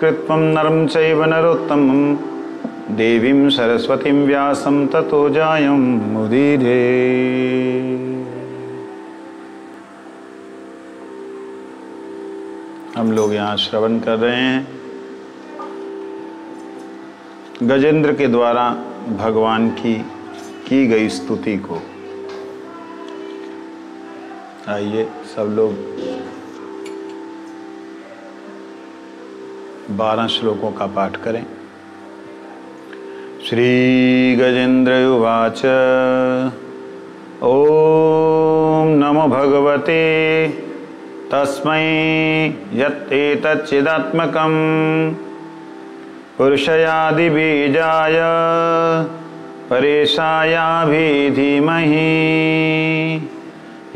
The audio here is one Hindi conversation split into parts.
कृत्वं नरं चैव नरोत्तमं देवीं सरस्वतीं व्यासं ततो जायं मुदीरे। हम लोग यहाँ श्रवण कर रहे हैं गजेंद्र के द्वारा भगवान की गई स्तुति को। आइए सब लोग 12 श्लोकों का पाठ करें। श्री गजेंद्र उवाच ओम नमो भगवते तस्मै यत्तेतच्चिदात्मकं पुरुषयादिबीजाय परेशायाभि धीमहि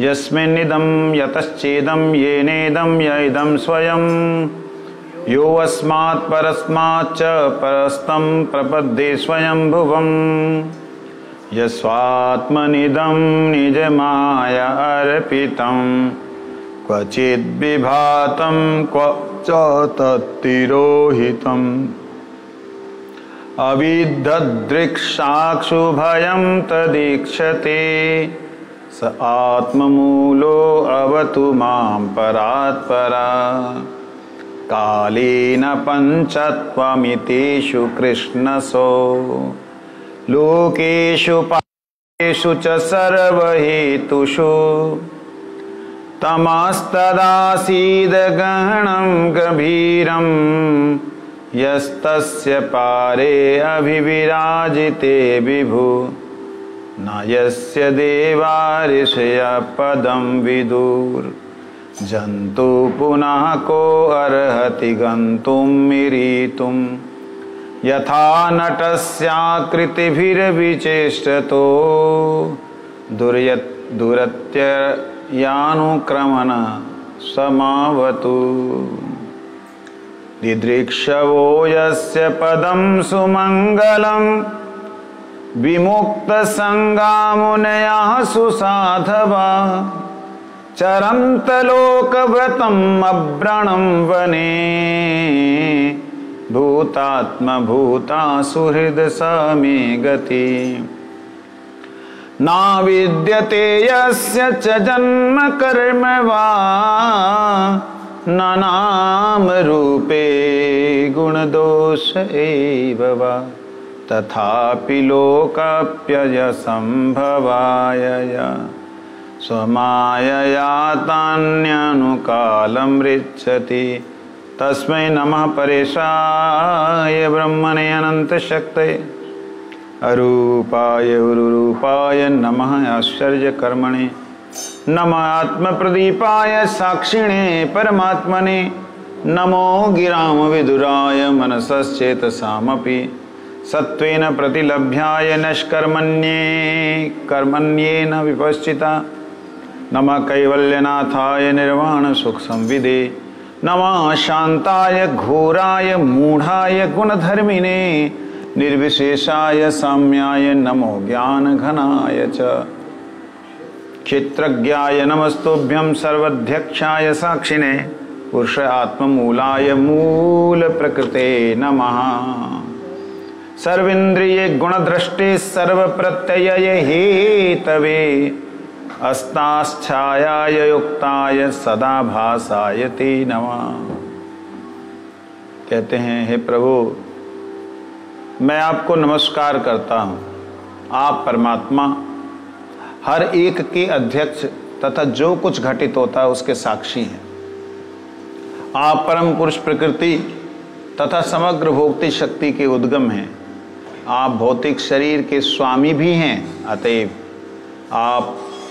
यस्मिन्निदं यतश्चेदं येनेदं यइदं स्वयं यो अस्मात् परस्माच्च परस्तं प्रपद्ये स्वयंभुवम् यस्वात्मनिदं निजमाया अर्पितं क्वचिद्विभातं क्व च तत्तिरोहितम् अविद्धदृक्साक्षुभयं तदीक्षते स आत्ममूलो अवतु मां परात्परा कालेन पञ्चत्वमितेषु कृष्णसो लोकेषु पापेषु च सर्वहेतुषु तमस्तदासीद गहनं गभीरं यस्तस्य पारे अभिविराजिते विभु न यस्य देवा ऋषयः पदं विदुर् जन्तु पुनः को अर्हति गन्तुं मिरीतुं यथा नटस्याकृतिभिर्विचेष्टतो दुरत्ययानुक्रमण समावतु दिदृक्षवो यस्य पदं सुमङ्गलं विमुक्तसङ्गा मुनयः सुसाधवा चरन्तलोकव्रतम् अव्रणं वने भूतात्मभूता सुहृद समे गति न विद्यते यस्य च जन्म कर्म वा न नाम रूपे गुणदोष एव वा तथापि लोकाप्ययसंभवाय स्वमायया तान्यनुकालं ऋच्छति तस्मै नमः परेशाय ब्रह्मणे अनन्तशक्तये अरूपाय उरुरूपाय नमः आश्चर्यकर्मणे नमः आत्मप्रदीपाय साक्षिणे परमात्मने नमो गिराम विदुराय मनसश्चेतसामपि सत्त्वेन प्रतिलभ्याय नष्कर्मण्ये कर्मण्येन विपश्चिता नमः कैवल्यनाथाय निर्वाणसुखसंविदे नमः शान्ताय घोराय मूढाय गुणधर्मिणे निर्विशेषाय साम्याय नमो ज्ञानघनाय च क्षेत्रज्ञाय नमस्तुभ्यं सर्वध्यक्षाय साक्षिणे पुरुष आत्ममूलाय मूल प्रकृते नमः सर्वेन्द्रिये गुणदृष्टे सर्वप्रत्यय हेतवे अस्ताच्छायाय युक्ताय सदा भासाय ते नमः। कहते हैं हे प्रभु मैं आपको नमस्कार करता हूँ। आप परमात्मा हर एक के अध्यक्ष तथा जो कुछ घटित होता है उसके साक्षी हैं। आप परम पुरुष प्रकृति तथा समग्र भोक्ति शक्ति के उद्गम हैं। आप भौतिक शरीर के स्वामी भी हैं, अतएव आप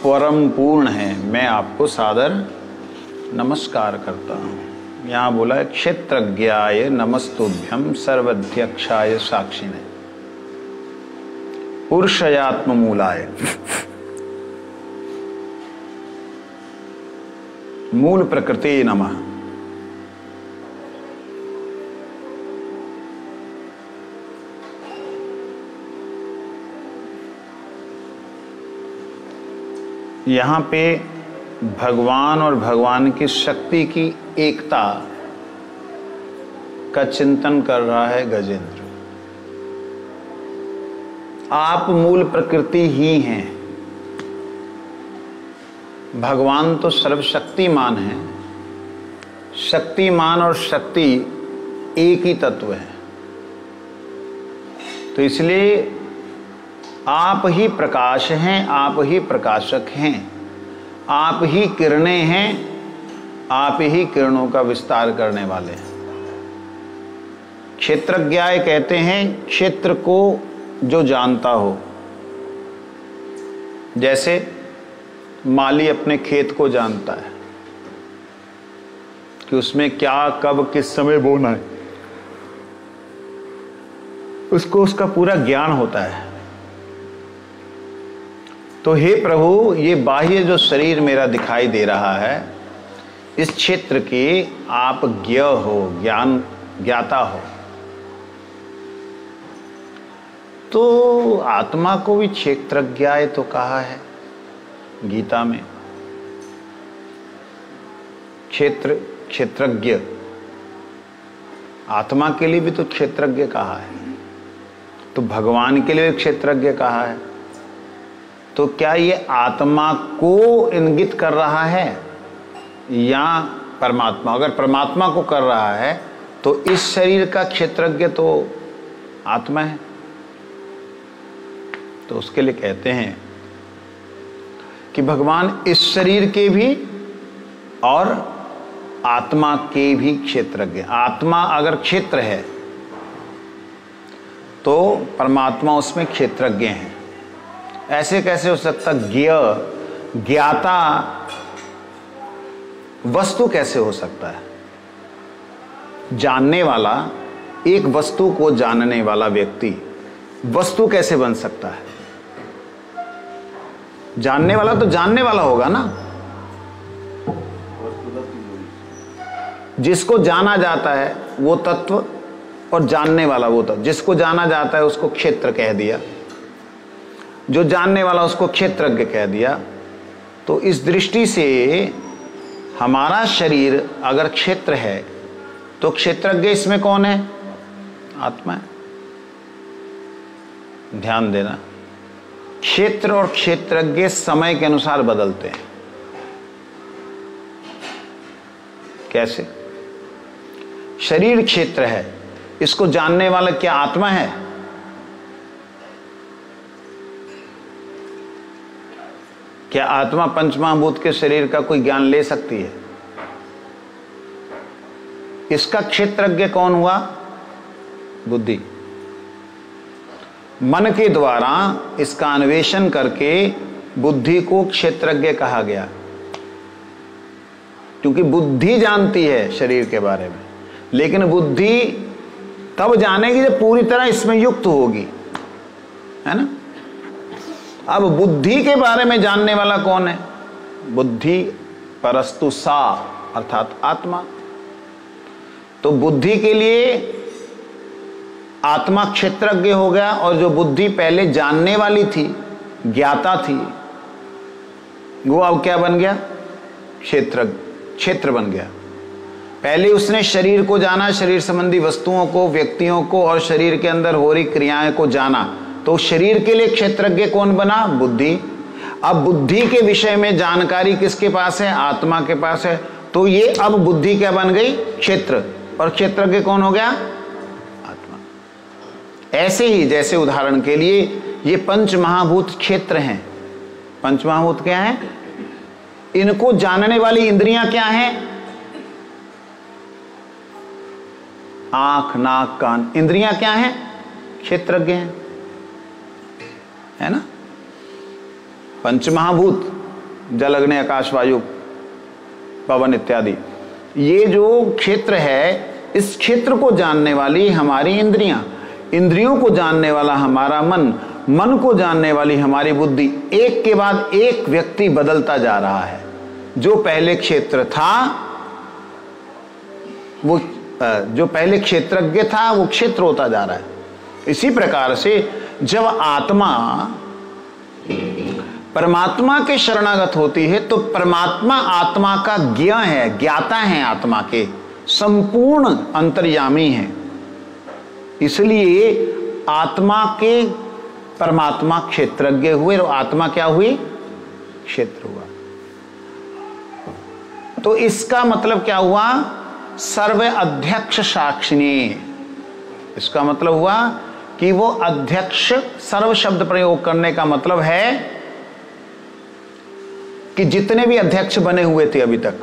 परम पूर्ण हैं। मैं आपको सादर नमस्कार करता हूँ। यहाँ बोला है क्षेत्रज्ञाय नमस्तुभ्यं सर्वध्यक्षाय साक्षिणे पुरुषयात्ममूलाय मूल प्रकृति नमः। यहाँ पे भगवान और भगवान की शक्ति की एकता का चिंतन कर रहा है गजेंद्र। आप मूल प्रकृति ही हैं। भगवान तो सर्वशक्तिमान है। शक्तिमान और शक्ति एक ही तत्व है। तो इसलिए आप ही प्रकाश हैं, आप ही प्रकाशक हैं, आप ही किरणें हैं, आप ही किरणों का विस्तार करने वाले हैं। क्षेत्रज्ञाय कहते हैं क्षेत्र को जो जानता हो। जैसे माली अपने खेत को जानता है कि उसमें क्या कब किस समय बोना है, उसको उसका पूरा ज्ञान होता है। तो हे प्रभु, ये बाह्य जो शरीर मेरा दिखाई दे रहा है, इस क्षेत्र के आप ज्ञ हो, ज्ञाता हो। तो आत्मा को भी क्षेत्रज्ञाय तो कहा है गीता में। क्षेत्रज्ञ, आत्मा के लिए भी तो क्षेत्रज्ञ कहा है, तो भगवान के लिए क्षेत्रज्ञ कहा है। तो क्या ये आत्मा को इंगित कर रहा है या परमात्मा? अगर परमात्मा को कर रहा है तो इस शरीर का क्षेत्रज्ञ तो आत्मा है। तो उसके लिए कहते हैं कि भगवान इस शरीर के भी और आत्मा के भी क्षेत्रज्ञ। आत्मा अगर क्षेत्र है तो परमात्मा उसमें क्षेत्रज्ञ है। ऐसे कैसे हो सकता? ज्ञाता वस्तु कैसे हो सकता है? जानने वाला, एक वस्तु को जानने वाला व्यक्ति वस्तु कैसे बन सकता है? जानने वाला तो जानने वाला होगा ना। जिसको जाना जाता है वो तत्व और जानने वाला वो तत्व। जिसको जाना जाता है उसको क्षेत्र कह दिया, जो जानने वाला उसको क्षेत्रज्ञ कह दिया। तो इस दृष्टि से हमारा शरीर अगर क्षेत्र है तो क्षेत्रज्ञ इसमें कौन है? आत्मा है। ध्यान देना, क्षेत्र और क्षेत्रज्ञ समय के अनुसार बदलते हैं। कैसे? शरीर क्षेत्र है, इसको जानने वाला क्या आत्मा है? क्या आत्मा पंचमहाभूत के शरीर का कोई ज्ञान ले सकती है? इसका क्षेत्रज्ञ कौन हुआ? बुद्धि। मन के द्वारा इसका अन्वेषण करके बुद्धि को क्षेत्रज्ञ कहा गया, क्योंकि बुद्धि जानती है शरीर के बारे में। लेकिन बुद्धि तब जानेगी जब पूरी तरह इसमें युक्त होगी, है ना। अब बुद्धि के बारे में जानने वाला कौन है? बुद्धि परस्तु सा, अर्थात आत्मा। तो बुद्धि के लिए आत्मा क्षेत्रज्ञ हो गया, और जो बुद्धि पहले जानने वाली थी, ज्ञाता थी, वो अब क्या बन गया? क्षेत्र बन गया। पहले उसने शरीर को जाना, शरीर संबंधी वस्तुओं को, व्यक्तियों को और शरीर के अंदर हो रही क्रियाएं को जाना। तो शरीर के लिए क्षेत्रज्ञ कौन बना? बुद्धि। अब बुद्धि के विषय में जानकारी किसके पास है? आत्मा के पास है। तो ये अब बुद्धि क्या बन गई? क्षेत्र। और क्षेत्रज्ञ कौन हो गया? आत्मा। ऐसे ही जैसे उदाहरण के लिए ये पंच महाभूत क्षेत्र हैं। पंच महाभूत क्या है? इनको जानने वाली इंद्रियां क्या हैं? आंख, नाक, कान। इंद्रियां क्या हैं? क्षेत्रज्ञ हैं, है ना। पंचमहाभूत, जल, अग्नि, आकाश, वायु, पवन इत्यादि, ये जो क्षेत्र है, इस क्षेत्र को जानने वाली हमारी इंद्रियां, इंद्रियों को जानने वाला हमारा मन, मन को जानने वाली हमारी बुद्धि। एक के बाद एक व्यक्ति बदलता जा रहा है। जो पहले क्षेत्र था वो, जो पहले क्षेत्रज्ञ था वो क्षेत्र होता जा रहा है। इसी प्रकार से जब आत्मा परमात्मा के शरणागत होती है तो परमात्मा आत्मा का ज्ञ है, ज्ञाता है आत्मा के। संपूर्ण अंतर्यामी हैं। इसलिए आत्मा के परमात्मा क्षेत्रज्ञ हुए और आत्मा क्या हुई? क्षेत्र हुआ। तो इसका मतलब क्या हुआ? सर्व अध्यक्ष साक्षिणी। इसका मतलब हुआ कि वो अध्यक्ष, सर्व शब्द प्रयोग करने का मतलब है कि जितने भी अध्यक्ष बने हुए थे अभी तक,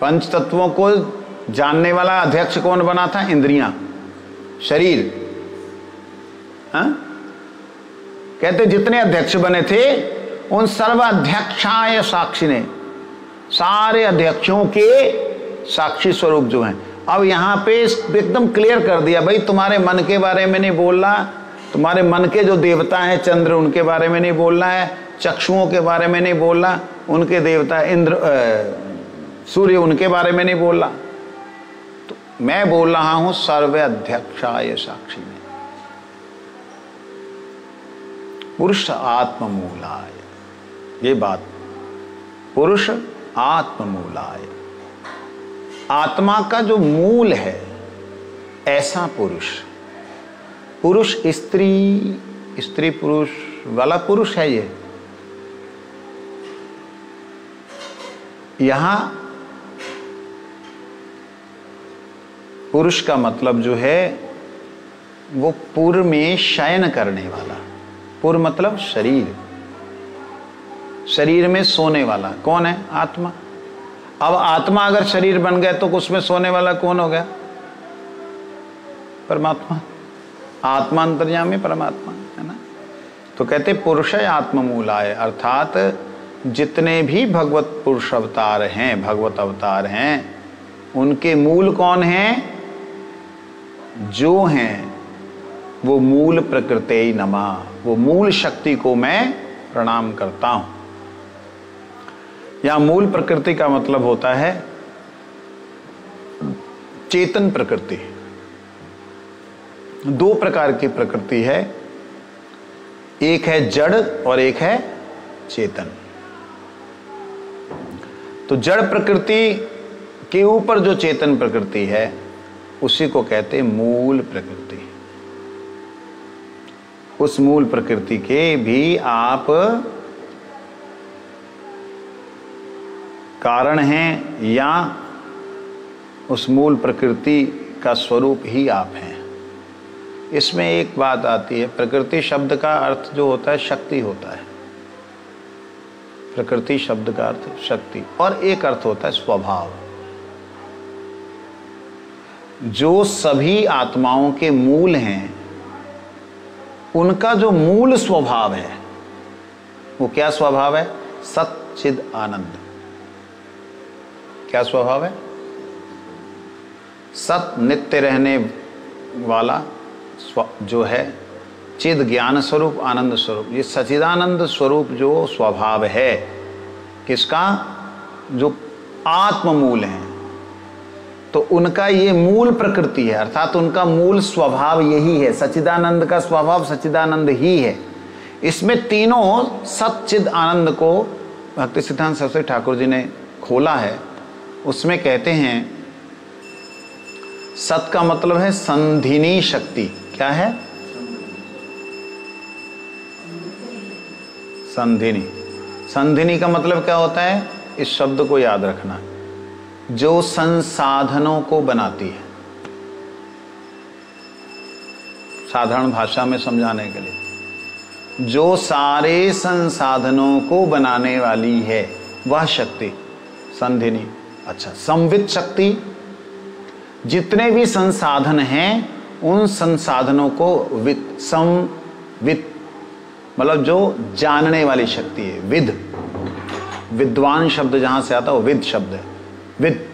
पंच तत्वों को जानने वाला अध्यक्ष कौन बना था? इंद्रियां, शरीर। हाँ? कहते जितने अध्यक्ष बने थे उन सर्व अध्यक्षाय साक्षी ने, सारे अध्यक्षों के साक्षी स्वरूप जो हैं। अब यहां पे एकदम क्लियर कर दिया, भाई तुम्हारे मन के बारे में नहीं बोलना, तुम्हारे मन के जो देवता हैं चंद्र, उनके बारे में नहीं बोलना है, चक्षुओं के बारे में नहीं बोलना, उनके देवता इंद्र सूर्य, उनके बारे में नहीं बोलना। तो मैं बोल रहा हूं सर्व अध्यक्षाय साक्षी में, पुरुष आत्ममूलाय। ये बात, पुरुष आत्ममूलाय, आत्मा का जो मूल है ऐसा पुरुष। पुरुष स्त्री, स्त्री पुरुष वाला पुरुष है ये। यहां पुरुष का मतलब जो है वो पुर में शयन करने वाला। पुर मतलब शरीर, शरीर में सोने वाला कौन है? आत्मा। अब आत्मा अगर शरीर बन गया तो उसमें सोने वाला कौन हो गया? परमात्मा। आत्मा अंतर्यामी परमात्मा है ना। तो कहते पुरुष आत्ममूलाय, अर्थात जितने भी भगवत पुरुष अवतार हैं, भगवत अवतार हैं, उनके मूल कौन हैं? जो हैं वो मूल प्रकृति नमः, वो मूल शक्ति को मैं प्रणाम करता हूं। यहां मूल प्रकृति का मतलब होता है चेतन प्रकृति। दो प्रकार की प्रकृति है, एक है जड़ और एक है चेतन। तो जड़ प्रकृति के ऊपर जो चेतन प्रकृति है उसी को कहते मूल प्रकृति। उस मूल प्रकृति के भी आप कारण हैं या उस मूल प्रकृति का स्वरूप ही आप हैं। इसमें एक बात आती है, प्रकृति शब्द का अर्थ जो होता है शक्ति होता है। प्रकृति शब्द का अर्थ शक्ति, और एक अर्थ होता है स्वभाव। जो सभी आत्माओं के मूल हैं उनका जो मूल स्वभाव है वो क्या स्वभाव है? सच्चिद आनंद। क्या स्वभाव है? सत, नित्य रहने वाला जो है, चिद ज्ञान स्वरूप, आनंद स्वरूप। ये सच्चिदानंद स्वरूप जो स्वभाव है किसका? जो आत्ममूल है, तो उनका ये मूल प्रकृति है, अर्थात उनका मूल स्वभाव यही है। सच्चिदानंद का स्वभाव सच्चिदानंद ही है। इसमें तीनों सच्चिद आनंद को भक्ति सिद्धांत सरस्वती ठाकुर जी ने खोला है। उसमें कहते हैं सत का मतलब है संधिनी शक्ति। क्या है? संधिनी। संधिनी का मतलब क्या होता है? इस शब्द को याद रखना, जो संसाधनों को बनाती है। साधारण भाषा में समझाने के लिए, जो सारे संसाधनों को बनाने वाली है वह शक्ति संधिनी। अच्छा, संवित शक्ति, जितने भी संसाधन हैं उन संसाधनों को वित, संवित मतलब जो जानने वाली शक्ति है। विद, विद्वान शब्द जहां से आता है वो विद शब्द है, विद।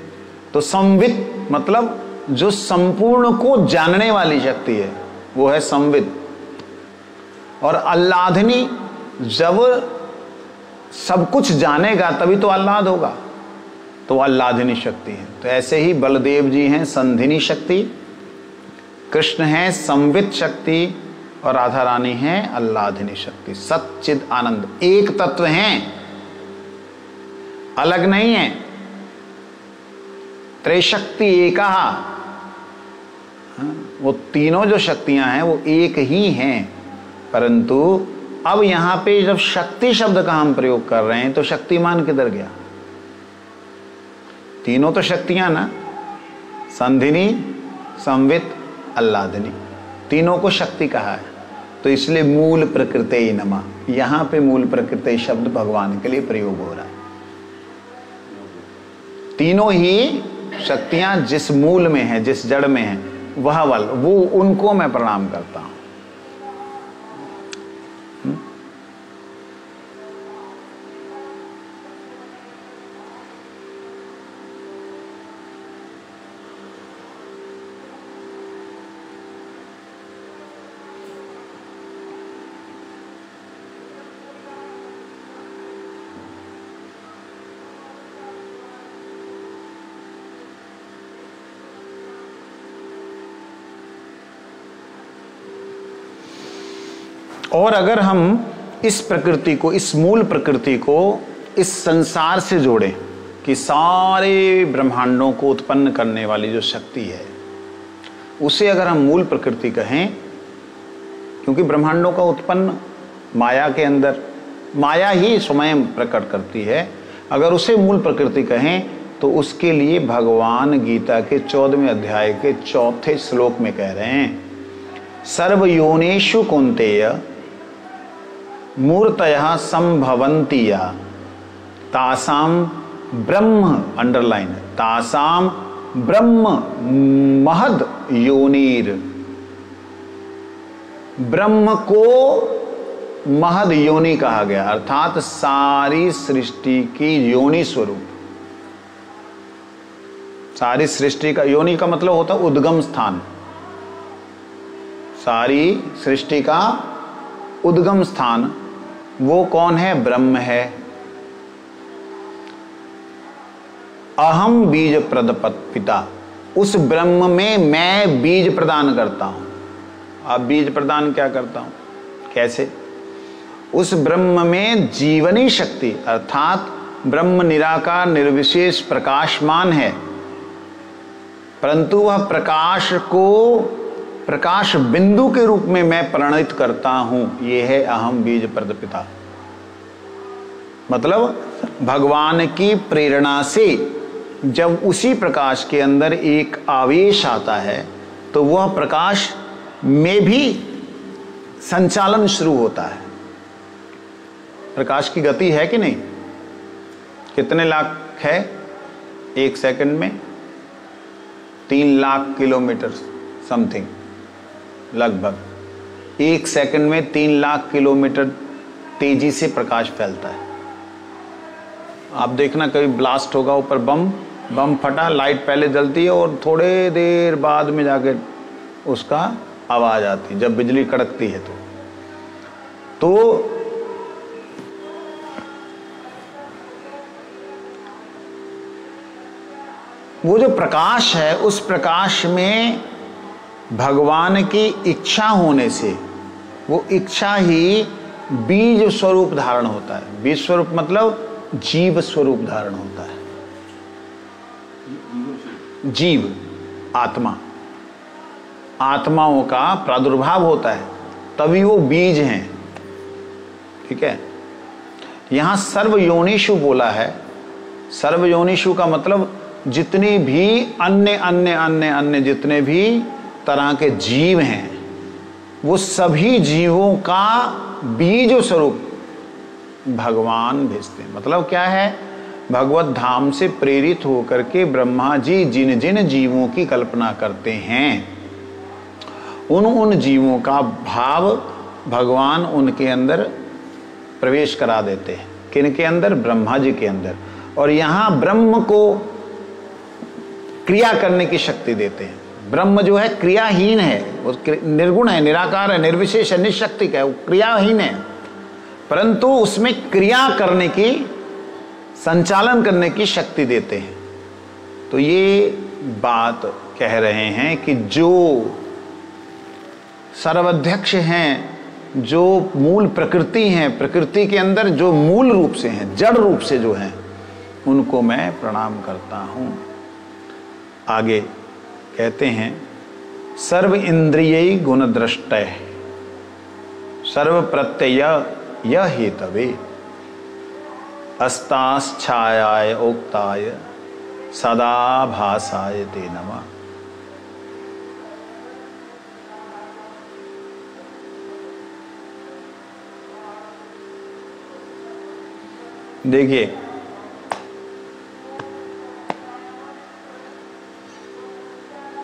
तो संवित मतलब जो संपूर्ण को जानने वाली शक्ति है वो है संवित। और आह्लादनी, जब सब कुछ जानेगा तभी तो आह्लाद होगा, तो आह्लादनी शक्ति है। तो ऐसे ही बलदेव जी हैं संधिनी शक्ति, कृष्ण हैं संवित शक्ति, और राधा रानी हैं आह्लादनी शक्ति। सच्चिद आनंद एक तत्व हैं। अलग नहीं है। त्रैशक्ति एकः, वो तीनों जो शक्तियां हैं वो एक ही हैं, परंतु अब यहां पे जब शक्ति शब्द का हम प्रयोग कर रहे हैं तो शक्तिमान किधर गया? तीनों तो शक्तियां ना, संधिनी, संवित, आह्लादिनी, तीनों को शक्ति कहा है। तो इसलिए मूल प्रकृते नमः, यहां पे मूल प्रकृति शब्द भगवान के लिए प्रयोग हो रहा है। तीनों ही शक्तियां जिस मूल में है, जिस जड़ में है, वो उनको मैं प्रणाम करता हूं। और अगर हम इस प्रकृति को, इस मूल प्रकृति को इस संसार से जोड़ें कि सारे ब्रह्मांडों को उत्पन्न करने वाली जो शक्ति है उसे अगर हम मूल प्रकृति कहें, क्योंकि ब्रह्मांडों का उत्पन्न माया के अंदर, माया ही स्वयं प्रकट करती है, अगर उसे मूल प्रकृति कहें तो उसके लिए भगवान गीता के 14वें अध्याय के 4थे श्लोक में कह रहे हैं, सर्वयोनिषु कौन्तेय मूर्तयः संभवन्ति या तासाम ब्रह्म, अंडरलाइन, तासाम ब्रह्म महद योनिर। ब्रह्म को महद योनि कहा गया, अर्थात सारी सृष्टि की योनि स्वरूप। सारी सृष्टि का, योनि का मतलब होता है उद्गम स्थान, सारी सृष्टि का उद्गम स्थान वो कौन है? ब्रह्म है। अहम बीज प्रदपत पिता, उस ब्रह्म में मैं बीज प्रदान करता हूं। अब बीज प्रदान क्या करता हूं, कैसे? उस ब्रह्म में जीवनी शक्ति, अर्थात ब्रह्म निराकार निर्विशेष प्रकाशमान है, परंतु वह प्रकाश को प्रकाश बिंदु के रूप में मैं प्रणित करता हूं। यह है अहम बीज प्रदपिता। मतलब भगवान की प्रेरणा से जब उसी प्रकाश के अंदर एक आवेश आता है तो वह प्रकाश में भी संचालन शुरू होता है। प्रकाश की गति है कि नहीं? कितने लाख है एक सेकंड में? 3 लाख किलोमीटर समथिंग, लगभग 1 सेकंड में 3 लाख किलोमीटर तेजी से प्रकाश फैलता है। आप देखना कभी ब्लास्ट होगा, ऊपर बम फटा, लाइट पहले जलती है और थोड़े देर बाद में जाके उसका आवाज आती है जब बिजली कड़कती है। तो वो जो प्रकाश है, उस प्रकाश में भगवान की इच्छा होने से वो इच्छा ही बीज स्वरूप धारण होता है। बीज स्वरूप मतलब जीव स्वरूप धारण होता है। जीव, आत्मा, आत्माओं का प्रादुर्भाव होता है, तभी वो बीज हैं। ठीक है, यहां सर्वयोनिषु बोला है। सर्वयोनिषु का मतलब जितने भी अन्य जितने भी तरह के जीव हैं, वो सभी जीवों का बीज स्वरूप भगवान भेजते हैं। मतलब क्या है? भगवत धाम से प्रेरित होकर के ब्रह्मा जी जिन जिन जीवों की कल्पना करते हैं, उन जीवों का भाव भगवान उनके अंदर प्रवेश करा देते हैं। किनके अंदर? ब्रह्मा जी के अंदर। और यहां ब्रह्म को क्रिया करने की शक्ति देते हैं। ब्रह्म जो है क्रियाहीन है, वो निर्गुण है, निराकार है, निर्विशेष है, निशक्तिक है, वो क्रियाहीन है, परंतु उसमें क्रिया करने की, संचालन करने की शक्ति देते हैं। तो ये बात कह रहे हैं कि जो सर्वाध्यक्ष हैं, जो मूल प्रकृति हैं, प्रकृति के अंदर जो मूल रूप से हैं, जड़ रूप से जो हैं, उनको मैं प्रणाम करता हूँ। आगे कहते हैं सर्व इंद्रिय गुण दृष्टय सर्व प्रत्यय यह हेतवे अस्ताश्छायाय उक्ताय सदा भासाय ते नमः। देखिए,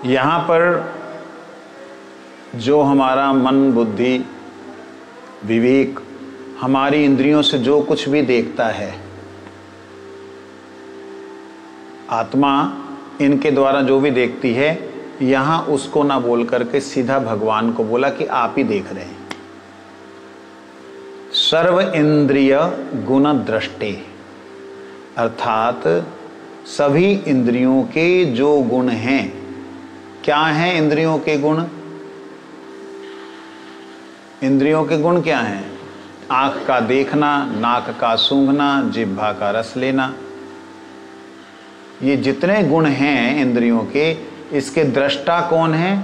यहाँ पर जो हमारा मन, बुद्धि, विवेक, हमारी इंद्रियों से जो कुछ भी देखता है, आत्मा इनके द्वारा जो भी देखती है, यहाँ उसको ना बोल करके सीधा भगवान को बोला कि आप ही देख रहे हैं। सर्व इंद्रिय गुण दृष्टि, अर्थात सभी इंद्रियों के जो गुण हैं, क्या हैं इंद्रियों के गुण? इंद्रियों के गुण क्या हैं? आँख का देखना, नाक का सूंघना, जिह्वा का रस लेना, ये जितने गुण हैं इंद्रियों के, इसके दृष्टा कौन है?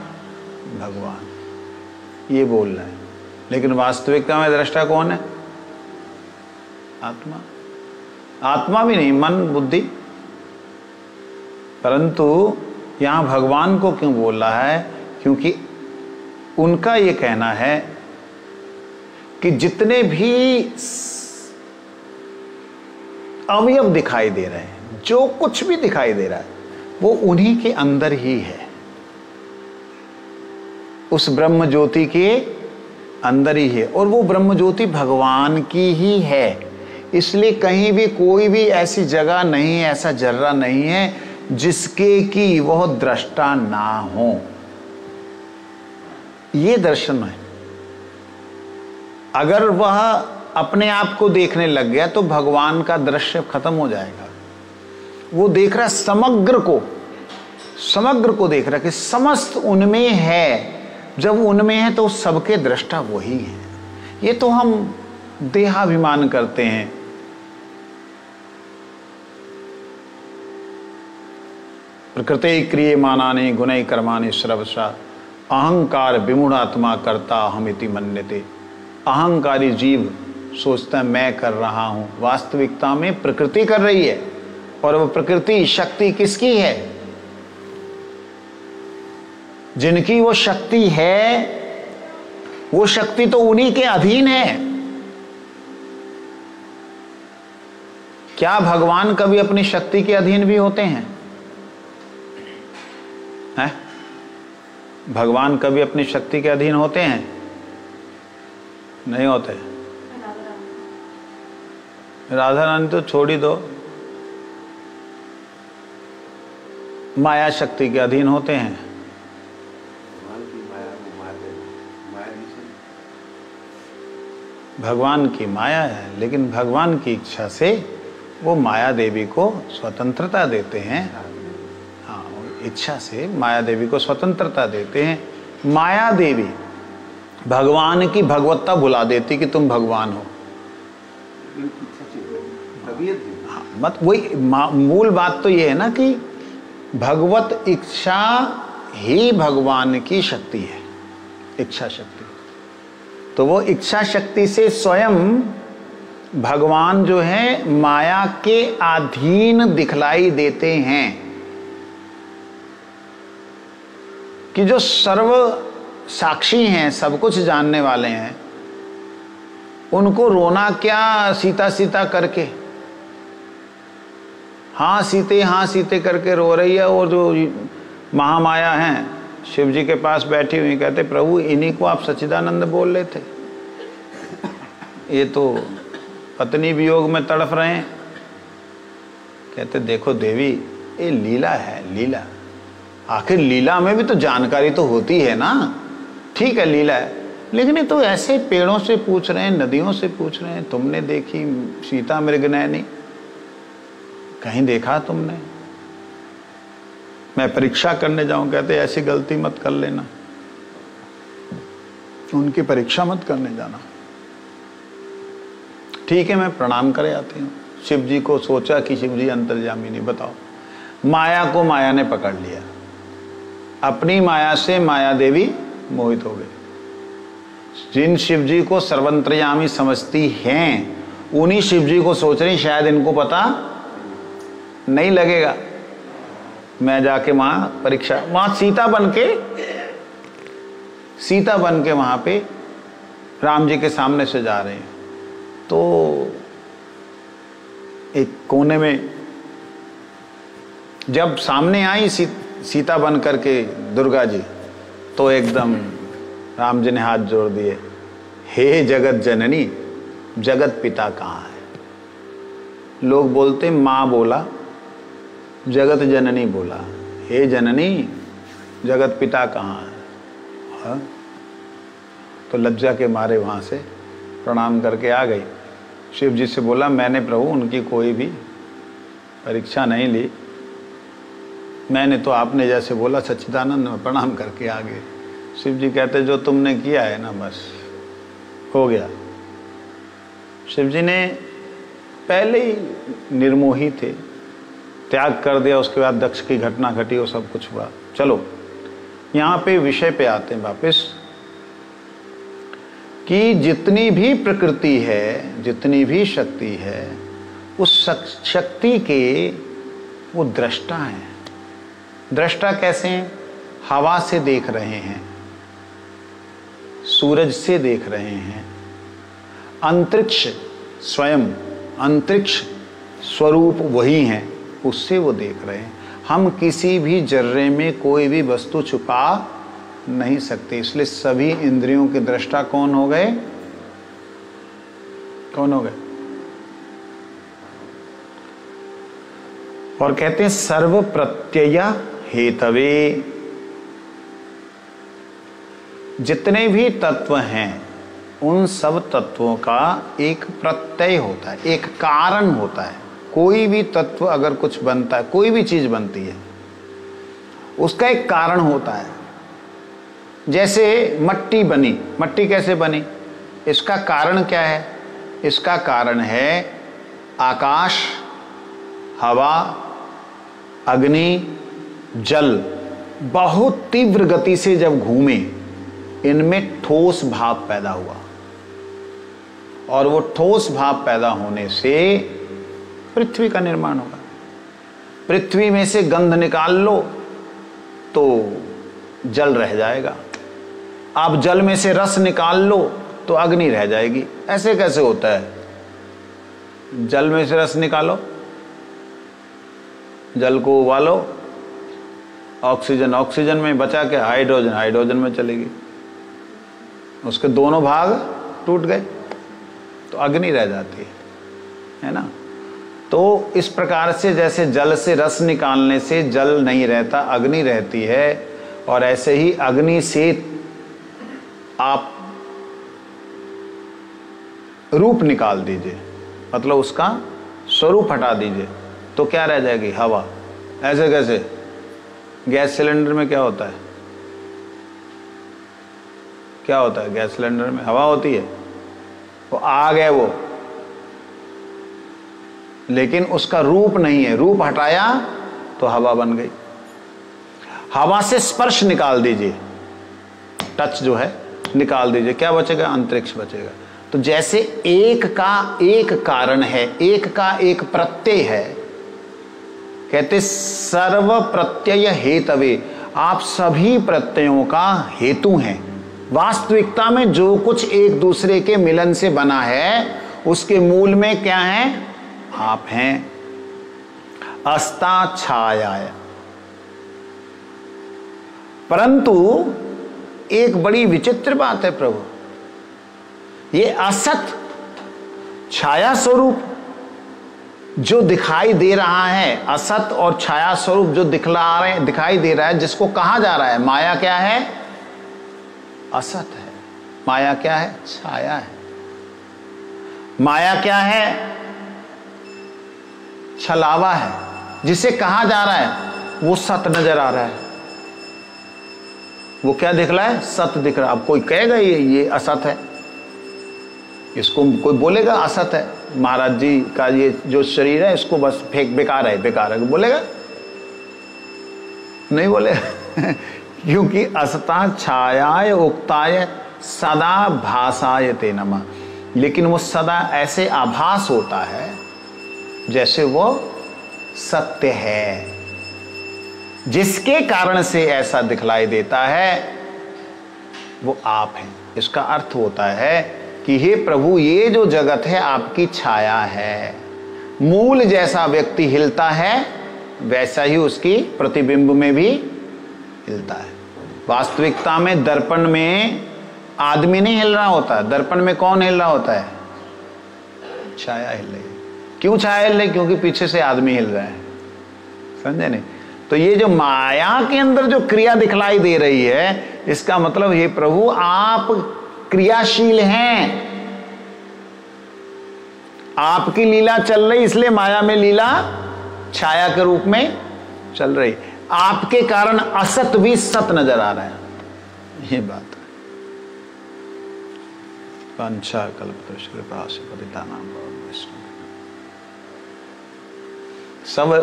भगवान। ये बोल रहा है, लेकिन वास्तविकता में दृष्टा कौन है? आत्मा। आत्मा भी नहीं, मन, बुद्धि। परंतु यहां भगवान को क्यों बोल रहा है? क्योंकि उनका ये कहना है कि जितने भी अवयव दिखाई दे रहे हैं, जो कुछ भी दिखाई दे रहा है, वो उन्हीं के अंदर ही है, उस ब्रह्म ज्योति के अंदर ही है, और वो ब्रह्म ज्योति भगवान की ही है। इसलिए कहीं भी कोई भी ऐसी जगह नहीं है, ऐसा जर्रा नहीं है जिसके कि वह दृष्टा ना हो। ये दर्शन है। अगर वह अपने आप को देखने लग गया तो भगवान का दृश्य खत्म हो जाएगा। वो देख रहा समग्र को, समग्र को देख रहा कि समस्त उनमें है। जब उनमें है तो सबके दृष्टा वही है। ये तो हम देहाभिमान करते हैं। प्रकृति क्रियमानानि गुणै कर्माणि सर्वशा अहंकार विमूढ़ात्मा करता अहमिति मन्यते। अहंकारी जीव सोचता है मैं कर रहा हूं, वास्तविकता में प्रकृति कर रही है। और वह प्रकृति शक्ति किसकी है? जिनकी वो शक्ति है, वो शक्ति तो उन्हीं के अधीन है। क्या भगवान कभी अपनी शक्ति के अधीन भी होते हैं? हैं? भगवान कभी अपनी शक्ति के अधीन होते हैं? नहीं होते। राधा रानी तो छोड़ ही दो, माया शक्ति के अधीन होते हैं। भगवान की माया है, लेकिन भगवान की इच्छा से वो माया देवी को स्वतंत्रता देते हैं। हाँ, इच्छा से माया देवी को स्वतंत्रता देते हैं। माया देवी भगवान की भगवत्ता भुला देती कि तुम भगवान हो। हाँ, मत वही मूल बात तो ये है ना कि भगवत इच्छा ही भगवान की शक्ति है, इच्छा शक्ति। तो वो इच्छा शक्ति से स्वयं भगवान जो है माया के अधीन दिखलाई देते हैं कि जो सर्व साक्षी हैं, सब कुछ जानने वाले हैं, उनको रोना क्या सीता सीता करके, हाँ सीते करके रो रही है। और जो महामाया हैं शिव जी के पास बैठी हुई, कहते प्रभु इन्हीं को आप सच्चिदानंद बोल रहे थे, ये तो पत्नी वियोग में तड़फ रहे हैं। कहते देखो देवी, ये लीला है, लीला। आखिर लीला में भी तो जानकारी तो होती है ना। ठीक है लीला है, लेकिन ये तो ऐसे पेड़ों से पूछ रहे हैं, नदियों से पूछ रहे हैं, तुमने देखी सीता मृगनयनी? कहीं देखा तुमने? मैं परीक्षा करने जाऊं, कहते ऐसी गलती मत कर लेना, उनकी परीक्षा मत करने जाना। ठीक है, मैं प्रणाम करे आती हूँ, शिव जी को सोचा कि शिव जी अंतर्यामी नहीं। बताओ, माया को माया ने पकड़ लिया, अपनी माया से माया देवी मोहित हो गई। जिन शिव जी को सर्वंतर्यामी समझती हैं उन्हीं शिव जी को सोच रही शायद इनको पता नहीं लगेगा। मैं जाके वहां परीक्षा, वहां सीता बन के वहां पे राम जी के सामने से जा रहे हैं, तो एक कोने में जब सामने आई सीता बन करके दुर्गा जी, तो एकदम राम जी ने हाथ जोड़ दिए, हे जगत जननी, जगत पिता कहाँ है? लोग बोलते माँ बोला, जगत जननी बोला, हे जननी जगत पिता कहाँ है? हाँ? तो लज्जा के मारे वहाँ से प्रणाम करके आ गई। शिव जी से बोला, मैंने प्रभु उनकी कोई भी परीक्षा नहीं ली, मैंने तो आपने जैसे बोला सच्चिदानंद में प्रणाम करके आ गए। शिव जी कहते जो तुमने किया है ना बस हो गया। शिव जी ने पहले ही निर्मोही थे, त्याग कर दिया, उसके बाद दक्ष की घटना घटी, वो सब कुछ हुआ। चलो यहाँ पे विषय पे आते हैं वापस कि जितनी भी प्रकृति है, जितनी भी शक्ति है, उस शक्ति के वो दृष्टा हैं। दृष्टा कैसे हैं? हवा से देख रहे हैं, सूरज से देख रहे हैं, अंतरिक्ष स्वयं, अंतरिक्ष स्वरूप वही हैं, उससे वो देख रहे हैं। हम किसी भी जर्रे में कोई भी वस्तु छुपा नहीं सकते, इसलिए सभी इंद्रियों के दृष्टा कौन हो गए? कौन हो गए? और कहते हैं सर्व प्रत्यय हेतवे, जितने भी तत्व हैं उन सब तत्वों का एक प्रत्यय होता है, एक कारण होता है। कोई भी तत्व अगर कुछ बनता है, कोई भी चीज बनती है, उसका एक कारण होता है। जैसे मट्टी बनी, मट्टी कैसे बनी? इसका कारण क्या है? इसका कारण है आकाश, हवा, अग्नि, जल बहुत तीव्र गति से जब घूमे, इनमें ठोस भाव पैदा हुआ, और वो ठोस भाव पैदा होने से पृथ्वी का निर्माण होगा। पृथ्वी में से गंध निकाल लो तो जल रह जाएगा, आप जल में से रस निकाल लो तो अग्नि रह जाएगी। ऐसे कैसे होता है? जल में से रस निकालो, जल को उबालो, ऑक्सीजन ऑक्सीजन में बचा के हाइड्रोजन हाइड्रोजन में चलेगी, उसके दोनों भाग टूट गए तो अग्नि रह जाती है ना। तो इस प्रकार से जैसे जल से रस निकालने से जल नहीं रहता, अग्नि रहती है, और ऐसे ही अग्नि से आप रूप निकाल दीजिए, मतलब उसका स्वरूप हटा दीजिए, तो क्या रह जाएगी? हवा। ऐसे कैसे? गैस सिलेंडर में क्या होता है? क्या होता है गैस सिलेंडर में? हवा होती है, वो आग है वो, लेकिन उसका रूप नहीं है, रूप हटाया तो हवा बन गई। हवा से स्पर्श निकाल दीजिए, टच जो है निकाल दीजिए, क्या बचेगा? अंतरिक्ष बचेगा। तो जैसे एक का एक कारण है, एक का एक प्रत्यय है, कहते सर्व प्रत्यय हेतवे, आप सभी प्रत्ययों का हेतु हैं। वास्तविकता में जो कुछ एक दूसरे के मिलन से बना है उसके मूल में क्या है? आप हैं। अस्ता छाया। परंतु एक बड़ी विचित्र बात है प्रभु, ये असत छाया स्वरूप जो दिखाई दे रहा है, असत और छाया स्वरूप जो दिखाई दे रहा है, जिसको कहा जा रहा है माया, क्या है? असत है। माया क्या है? छाया है। माया क्या है? छलावा है। जिसे कहा जा रहा है वो सत नजर आ रहा है। वो क्या दिख रहा है? सत दिख रहा है। अब कोई कहेगा ये असत है, इसको कोई बोलेगा असत है, महाराज जी का ये जो शरीर है इसको बस फेंक, बेकार है, बोलेगा? नहीं बोलेगा। क्योंकि असता छायाय उक्ताय सदा भासाय ते नमः, लेकिन वो सदा ऐसे आभास होता है जैसे वो सत्य है, जिसके कारण से ऐसा दिखलाई देता है वो आप हैं। इसका अर्थ होता है कि हे प्रभु, ये जो जगत है आपकी छाया है। मूल जैसा व्यक्ति हिलता है वैसा ही उसकी प्रतिबिंब में भी हिलता है। वास्तविकता में दर्पण में आदमी नहीं हिल रहा होता, दर्पण में कौन हिल रहा होता है? छाया हिल रही है। क्यों छाया हिल रही? क्योंकि पीछे से आदमी हिल रहा है। समझे नहीं? तो ये जो माया के अंदर जो क्रिया दिखलाई दे रही है, इसका मतलब हे प्रभु आप क्रियाशील हैं, आपकी लीला चल रही, इसलिए माया में लीला छाया के रूप में चल रही। आपके कारण असत भी सत नजर आ रहा है, ये बात है। वांछा कल्पतरुश्च कृपा पतितानां वैष्णव।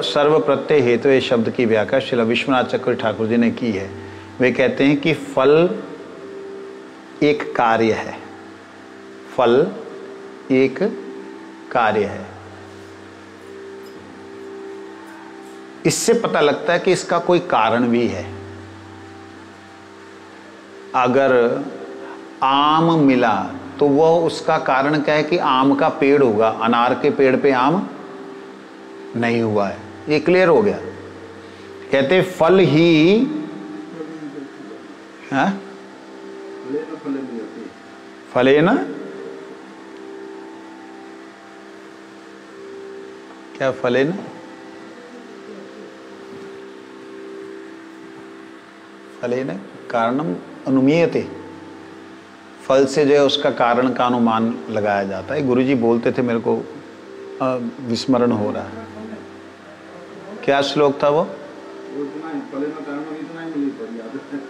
सर्व प्रत्यय हेतु ये शब्द की व्याख्या श्री विश्वनाथ चक्रवर्ती ठाकुर जी ने की है। वे कहते हैं कि फल एक कार्य है, फल एक कार्य है। इससे पता लगता है कि इसका कोई कारण भी है। अगर आम मिला तो वह उसका कारण क्या है कि आम का पेड़ होगा, अनार के पेड़ पे आम नहीं हुआ है। ये क्लियर हो गया। कहते फल ही फले ना, क्या फले ना, फले न कारणम अनुमीयते, फल से जो है उसका कारण का अनुमान लगाया जाता है। गुरुजी बोलते थे, मेरे को विस्मरण हो रहा है। क्या श्लोक था वो?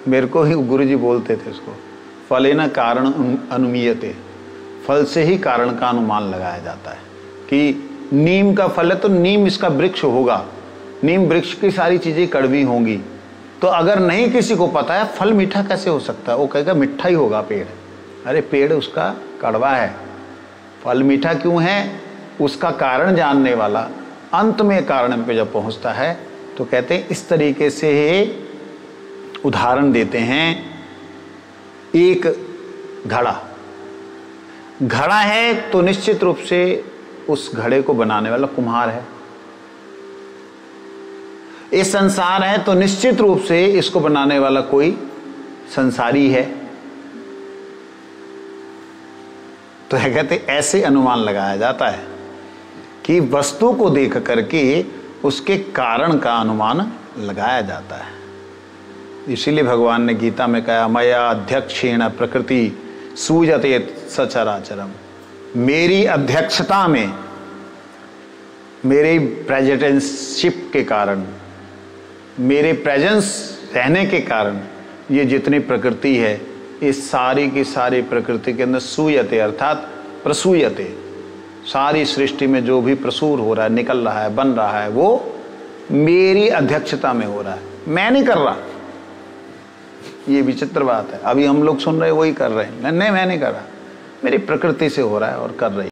मेरे को ही गुरुजी बोलते थे उसको, फलेन कारण अनुमीयते, फल से ही कारण का अनुमान लगाया जाता है। कि नीम का फल है तो नीम इसका वृक्ष होगा, नीम वृक्ष की सारी चीजें कड़वी होंगी। तो अगर नहीं किसी को पता है फल मीठा कैसे हो सकता है, वो कहेगा मिठा ही होगा पेड़। अरे पेड़ उसका कड़वा है, फल मीठा क्यों है? उसका कारण जानने वाला अंत में कारण पे जब पहुंचता है तो कहते हैं इस तरीके से उदाहरण देते हैं। एक घड़ा है तो निश्चित रूप से उस घड़े को बनाने वाला कुम्हार है। ये संसार है तो निश्चित रूप से इसको बनाने वाला कोई संसारी है। तो कहते ऐसे अनुमान लगाया जाता है कि वस्तु को देख करके उसके कारण का अनुमान लगाया जाता है। इसीलिए भगवान ने गीता में कहा, मया अध्यक्षेण प्रकृति सूयते सचराचरम। मेरी अध्यक्षता में, मेरे प्रेजेंटशिप के कारण, मेरे प्रेजेंस रहने के कारण ये जितनी प्रकृति है, इस सारी की सारी प्रकृति के अंदर सूयते अर्थात प्रसूयते, सारी सृष्टि में जो भी प्रसूर हो रहा है, निकल रहा है, बन रहा है, वो मेरी अध्यक्षता में हो रहा है, मैं नहीं कर रहा। ये विचित्र बात है। अभी हम लोग सुन रहे वही कर रहे हैं, नहीं मैं नहीं कर रहा, मेरी प्रकृति से हो रहा है और कर रही।